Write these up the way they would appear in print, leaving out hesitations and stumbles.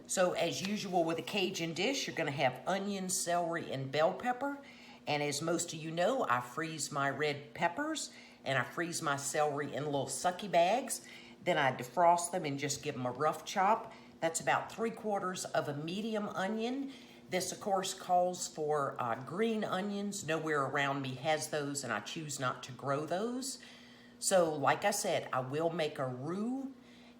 So as usual with a Cajun dish, you're gonna have onion, celery, and bell pepper. And as most of you know, I freeze my red peppers and I freeze my celery in little sucky bags. Then I defrost them and just give them a rough chop. That's about 3/4 of a medium onion. This, of course, calls for green onions. Nowhere around me has those, and I choose not to grow those. So, like I said, I will make a roux,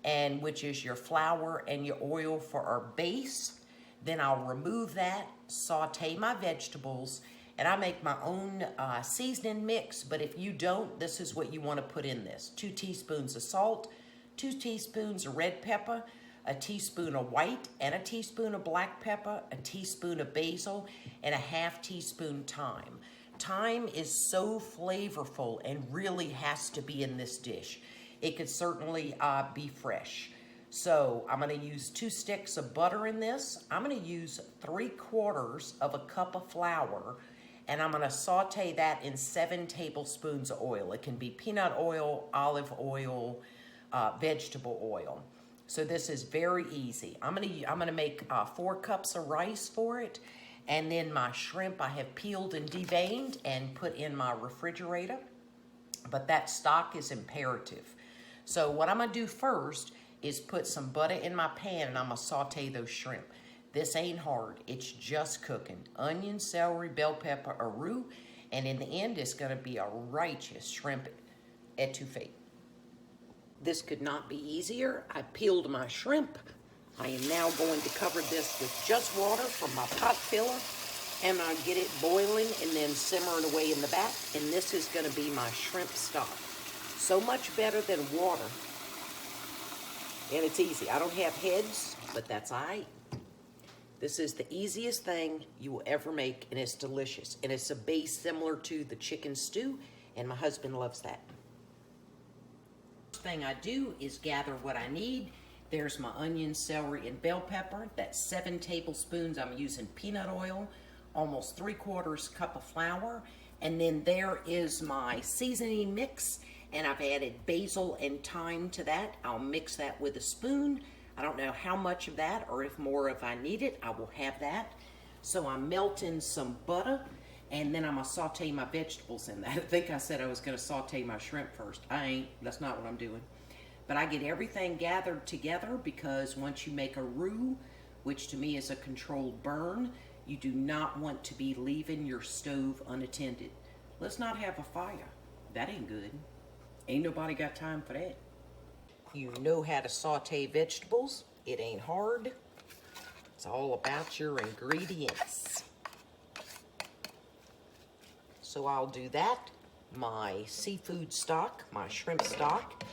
and which is your flour and your oil for our base. Then I'll remove that, saute my vegetables, and I make my own seasoning mix. But if you don't, this is what you want to put in this. 2 teaspoons of salt, 2 teaspoons of red pepper, a teaspoon of white, and a teaspoon of black pepper, a teaspoon of basil, and a 1/2 teaspoon thyme. Thyme is so flavorful and really has to be in this dish. It could certainly be fresh. So I'm gonna use 2 sticks of butter in this. I'm gonna use 3/4 of a cup of flour, and I'm gonna saute that in 7 tablespoons of oil. It can be peanut oil, olive oil, vegetable oil. So this is very easy. I'm gonna make 4 cups of rice for it, and then my shrimp I have peeled and deveined and put in my refrigerator. But that stock is imperative. So what I'm gonna do first is put some butter in my pan, and I'm gonna saute those shrimp. This ain't hard, it's just cooking. Onion, celery, bell pepper, a roux, and in the end it's gonna be a righteous shrimp etouffee. This could not be easier. I peeled my shrimp. I am now going to cover this with just water from my pot filler, and I'll get it boiling and then simmering away in the back, and this is gonna be my shrimp stock. So much better than water. And it's easy. I don't have heads, but that's all right. This is the easiest thing you will ever make, and it's delicious. And it's a base similar to the chicken stew, and my husband loves that. First thing I do is gather what I need. There's my onion, celery, and bell pepper. That's 7 tablespoons. I'm using peanut oil, almost 3/4 cup of flour. And then there is my seasoning mix, and I've added basil and thyme to that. I'll mix that with a spoon. I don't know how much of that, or if more if I need it, I will have that. So I'm melting some butter, and then I'm gonna saute my vegetables in that. I think I said I was gonna saute my shrimp first. I ain't, that's not what I'm doing. But I get everything gathered together, because once you make a roux, which to me is a controlled burn, you do not want to be leaving your stove unattended. Let's not have a fire. That ain't good. Ain't nobody got time for that. You know how to saute vegetables. It ain't hard. It's all about your ingredients. So I'll do that. My seafood stock, my shrimp stock,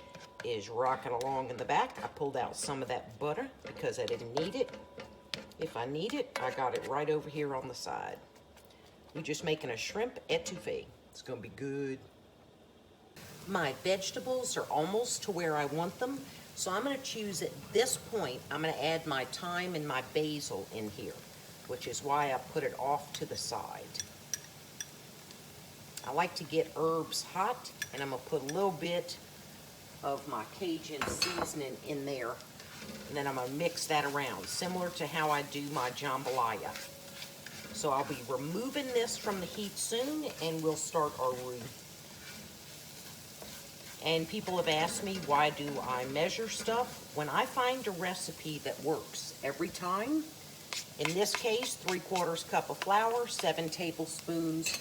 is rocking along in the back. I pulled out some of that butter because I didn't need it. If I need it, I got it right over here on the side. We're just making a shrimp etouffee. It's gonna be good. My vegetables are almost to where I want them, so I'm gonna choose at this point, I'm gonna add my thyme and my basil in here, which is why I put it off to the side. I like to get herbs hot, and I'm gonna put a little bit of my Cajun seasoning in there, and then I'm gonna mix that around, similar to how I do my jambalaya. So I'll be removing this from the heat soon, and we'll start our roux. And people have asked me, why do I measure stuff? When I find a recipe that works every time, in this case, 3/4 cup of flour, 7 tablespoons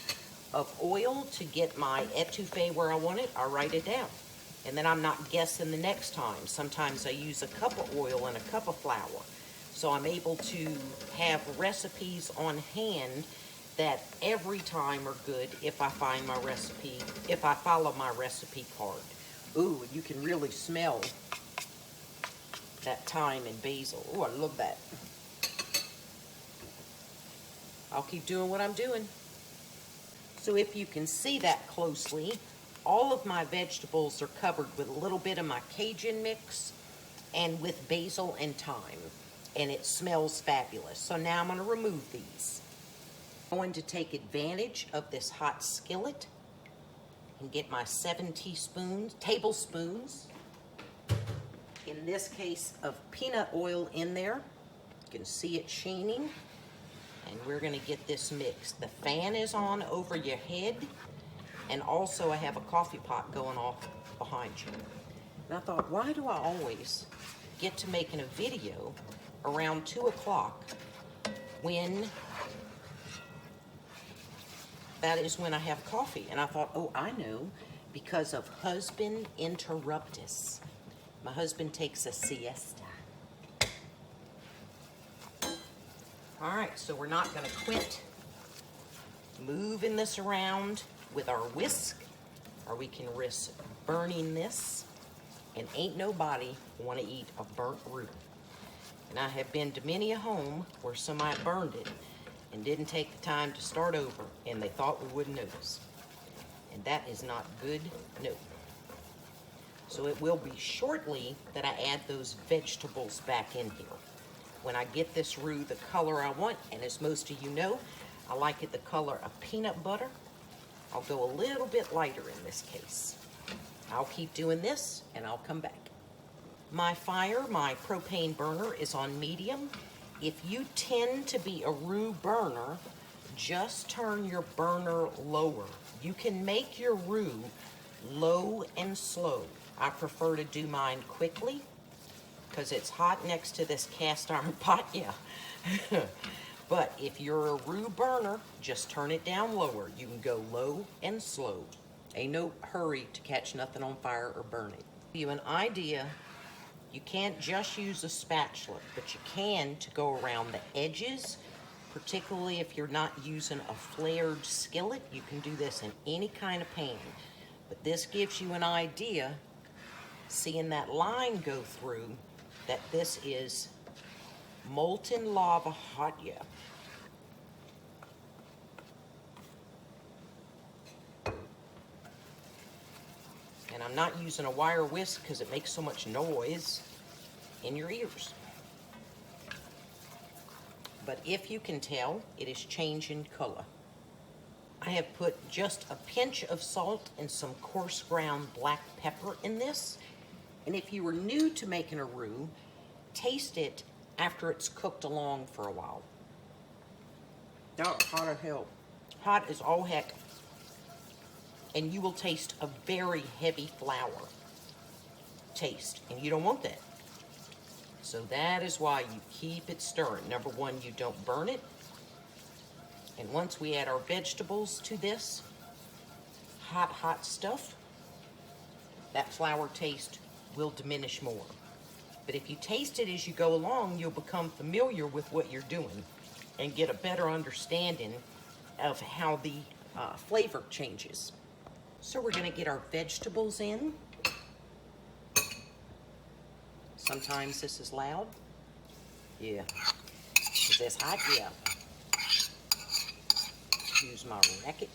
of oil to get my etouffee where I want it, I write it down. And then I'm not guessing the next time. Sometimes I use a cup of oil and a cup of flour. So I'm able to have recipes on hand that every time are good if I find my recipe, if I follow my recipe card. Ooh, you can really smell that thyme and basil. Ooh, I love that. I'll keep doing what I'm doing. So if you can see that closely, all of my vegetables are covered with a little bit of my Cajun mix and with basil and thyme, and it smells fabulous. So now I'm gonna remove these. I'm going to take advantage of this hot skillet and get my 7 tablespoons, in this case, of peanut oil in there. can see it sheening. And we're gonna get this mixed. The fan is on over your head, and also I have a coffee pot going off behind you. And I thought, why do I always get to making a video around 2 o'clock when that is when I have coffee? And I thought, oh, I know, because of husband interruptus. My husband takes a siesta. All right, so we're not gonna quit moving this around with our whisk, or we can risk burning this, and ain't nobody wanna eat a burnt roux. And I have been to many a home where somebody burned it and didn't take the time to start over, and they thought we wouldn't notice. And that is not good, no. So it will be shortly that I add those vegetables back in here. When I get this roux the color I want, and as most of you know, I like it the color of peanut butter. I'll go a little bit lighter in this case. I'll keep doing this and I'll come back. My fire, my propane burner is on medium. If you tend to be a roux burner, just turn your burner lower. You can make your roux low and slow. I prefer to do mine quickly because it's hot next to this cast iron pot, yeah. But if you're a roux burner, just turn it down lower. You can go low and slow. Ain't no hurry to catch nothing on fire or burn it. To give you an idea, you can't just use a spatula, but you can to go around the edges, particularly if you're not using a flared skillet. You can do this in any kind of pan. But this gives you an idea, seeing that line go through, that this is molten lava hot, yeah. And I'm not using a wire whisk because it makes so much noise in your ears. But if you can tell, it is changing color. I have put just a pinch of salt and some coarse ground black pepper in this. And if you were new to making a roux, taste it after it's cooked along for a while. That's hot as hell. Hot as all heck. And you will taste a very heavy flour taste, and you don't want that. So that is why you keep it stirring. Number one, you don't burn it. And once we add our vegetables to this hot, hot stuff, that flour taste will diminish more. But if you taste it as you go along, you'll become familiar with what you're doing and get a better understanding of how the flavor changes. So we're gonna get our vegetables in. Sometimes this is loud. Yeah. Is this hot? Yeah. Use my racket.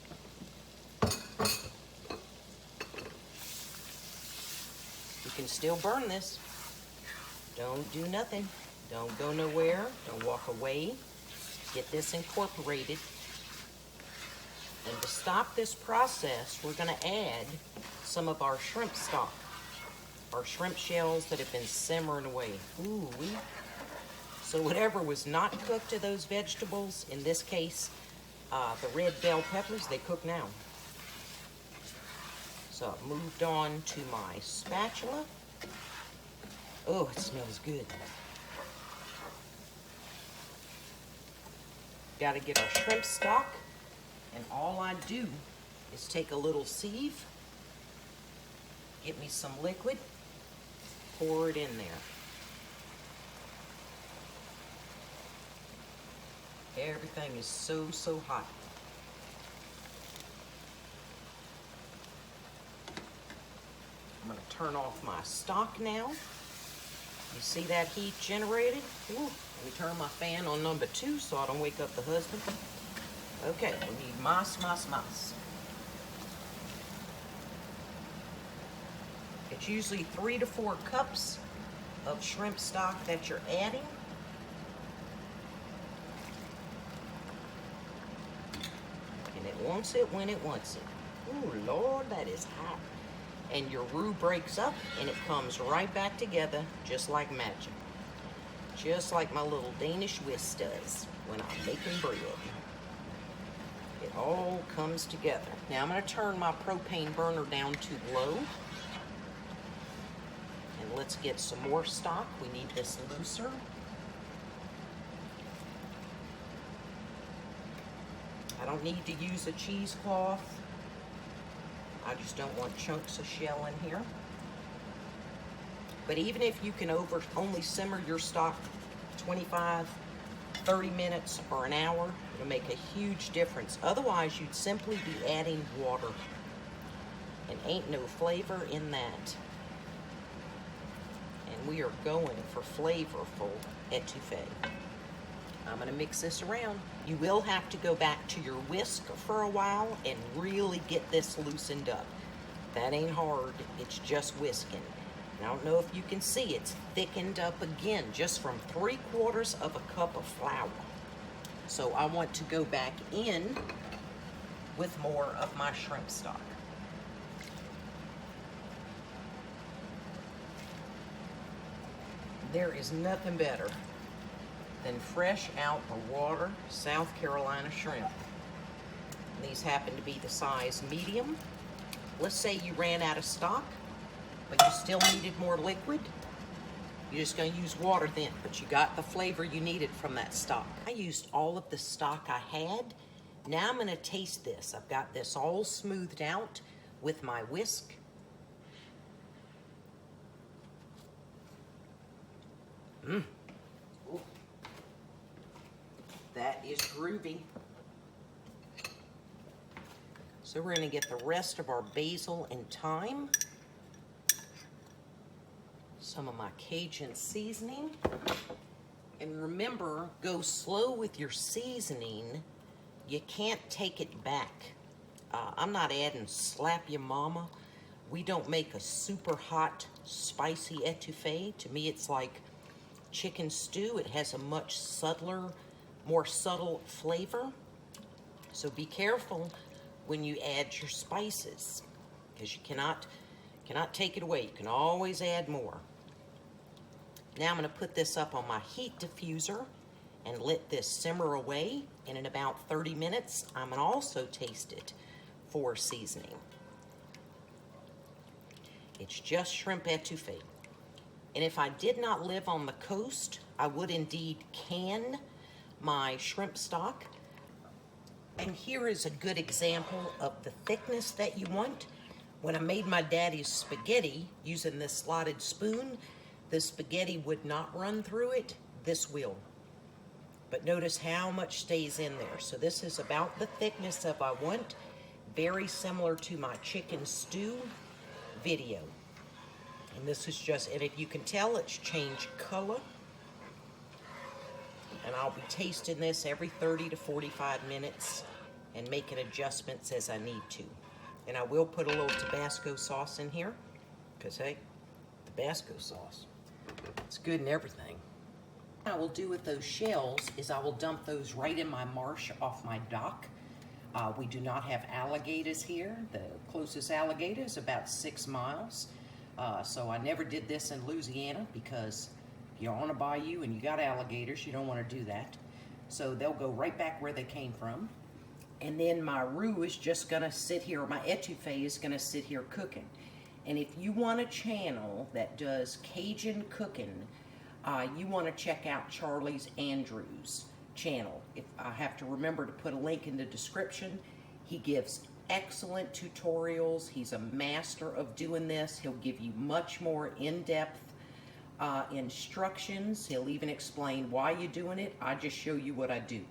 You can still burn this. Don't do nothing. Don't go nowhere. Don't walk away. Get this incorporated. And to stop this process, we're going to add some of our shrimp stock, our shrimp shells that have been simmering away. Ooh, so whatever was not cooked to those vegetables, in this case, the red bell peppers, they cook now. So I've moved on to my spatula. Oh, it smells good. Got to get our shrimp stock. And all I do is take a little sieve, get me some liquid, pour it in there. Everything is so, so hot. I'm gonna turn off my stock now. You see that heat generated? Ooh, let me turn my fan on number 2 so I don't wake up the husband. Okay, we need mas. It's usually 3 to 4 cups of shrimp stock that you're adding. And it wants it when it wants it. Ooh, Lord, that is hot. And your roux breaks up and it comes right back together just like magic. just like my little Danish whisk does when I'm making bread. It all comes together. Now I'm going to turn my propane burner down to low. And let's get some more stock. We need this looser. I don't need to use a cheesecloth. I just don't want chunks of shell in here. But even if you can only simmer your stock 25, 30 minutes or an hour, it'll make a huge difference. Otherwise, you'd simply be adding water. And ain't no flavor in that. And we are going for flavorful etouffee. I'm going to mix this around. You will have to go back to your whisk for a while and really get this loosened up. That ain't hard, it's just whisking. And I don't know if you can see, it's thickened up again just from 3/4 of a cup of flour. So I want to go back in with more of my shrimp stock. There is nothing better than fresh out the water South Carolina shrimp. These happen to be the size medium. Let's say you ran out of stock, but you still needed more liquid. You're just going to use water then, but you got the flavor you needed from that stock. I used all of the stock I had. Now I'm going to taste this. I've got this all smoothed out with my whisk. That is groovy. So we're going to get the rest of our basil and thyme. Some of my Cajun seasoning. And remember, go slow with your seasoning. You can't take it back. I'm not adding slap your mama. We don't make a super hot, spicy etouffee. To me, it's like chicken stew. It has a much subtler, more subtle flavor. So be careful when you add your spices, because you cannot take it away. You can always add more. Now I'm going to put this up on my heat diffuser and let this simmer away. And in about 30 minutes, I'm going to also taste it for seasoning. It's just shrimp etouffee. And if I did not live on the coast, I would indeed can my shrimp stock. And here is a good example of the thickness that you want. When I made my daddy's spaghetti using this slotted spoon, the spaghetti would not run through it. This will. But notice how much stays in there. So this is about the thickness of I want. Very similar to my chicken stew video. And this is just, and if you can tell, it's changed color. And I'll be tasting this every 30 to 45 minutes and making adjustments as I need to. And I will put a little Tabasco sauce in here, because hey, Tabasco sauce, it's good in everything. What I will do with those shells is I will dump those right in my marsh off my dock. We do not have alligators here. The closest alligator is about 6 miles. So I never did this in Louisiana, because if you're on a bayou and you got alligators, you don't want to do that. So they'll go right back where they came from. And then my roux is just going to sit here, my etouffee is going to sit here cooking. And if you want a channel that does Cajun cooking, you want to check out Charlie Andrews' channel. If I have to remember to put a link in the description. He gives excellent tutorials. He's a master of doing this. He'll give you much more in-depth instructions. He'll even explain why you're doing it. I just show you what I do.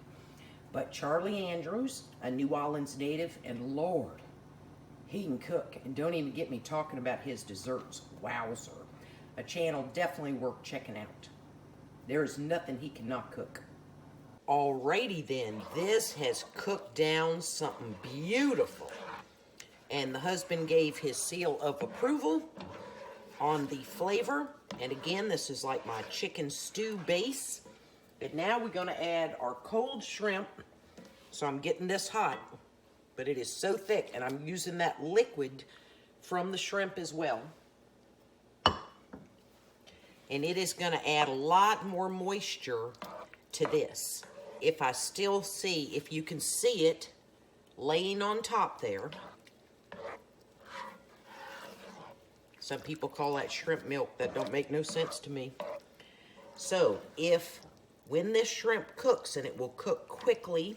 But Charlie Andrews, a New Orleans native, and Lord, he can cook. And don't even get me talking about his desserts. Wowzer. A channel definitely worth checking out. There is nothing he cannot cook. Alrighty then, this has cooked down something beautiful. And the husband gave his seal of approval on the flavor. And again, this is like my chicken stew base. And now we're going to add our cold shrimp. So I'm getting this hot, but it is so thick, and I'm using that liquid from the shrimp as well. And it is gonna add a lot more moisture to this. If I still see, if you can see it laying on top there. Some people call that shrimp milk. That don't make no sense to me. So when this shrimp cooks, and it will cook quickly,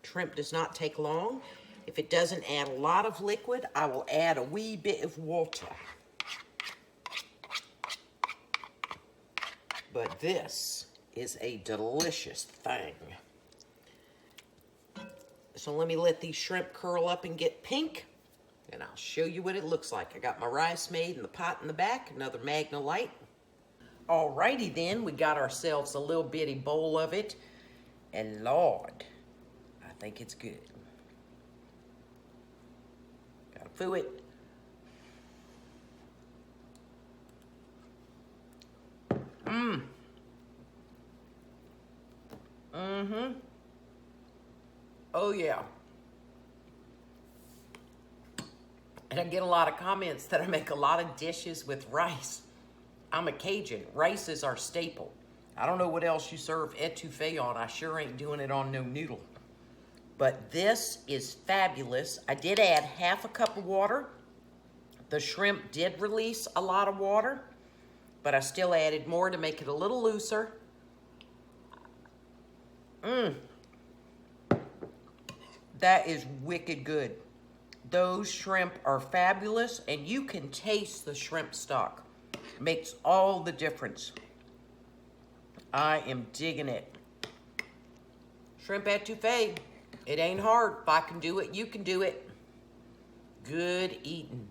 shrimp does not take long. If it doesn't add a lot of liquid, I will add a wee bit of water. But this is a delicious thing. So let me let these shrimp curl up and get pink, and I'll show you what it looks like. I got my rice made in the pot in the back, another Magna Light. Alrighty then, we got ourselves a little bitty bowl of it, and Lord, I think it's good. Gotta foo it. Oh yeah. And I get a lot of comments that I make a lot of dishes with rice. I'm a Cajun. Rice is our staple. I don't know what else you serve etouffee on. I sure ain't doing it on no noodle. But this is fabulous. I did add half a cup of water. The shrimp did release a lot of water, but I still added more to make it a little looser. That is wicked good. Those shrimp are fabulous, and you can taste the shrimp stock. Makes all the difference. I am digging it. Shrimp etouffee. It ain't hard. If I can do it, you can do it. Good eating.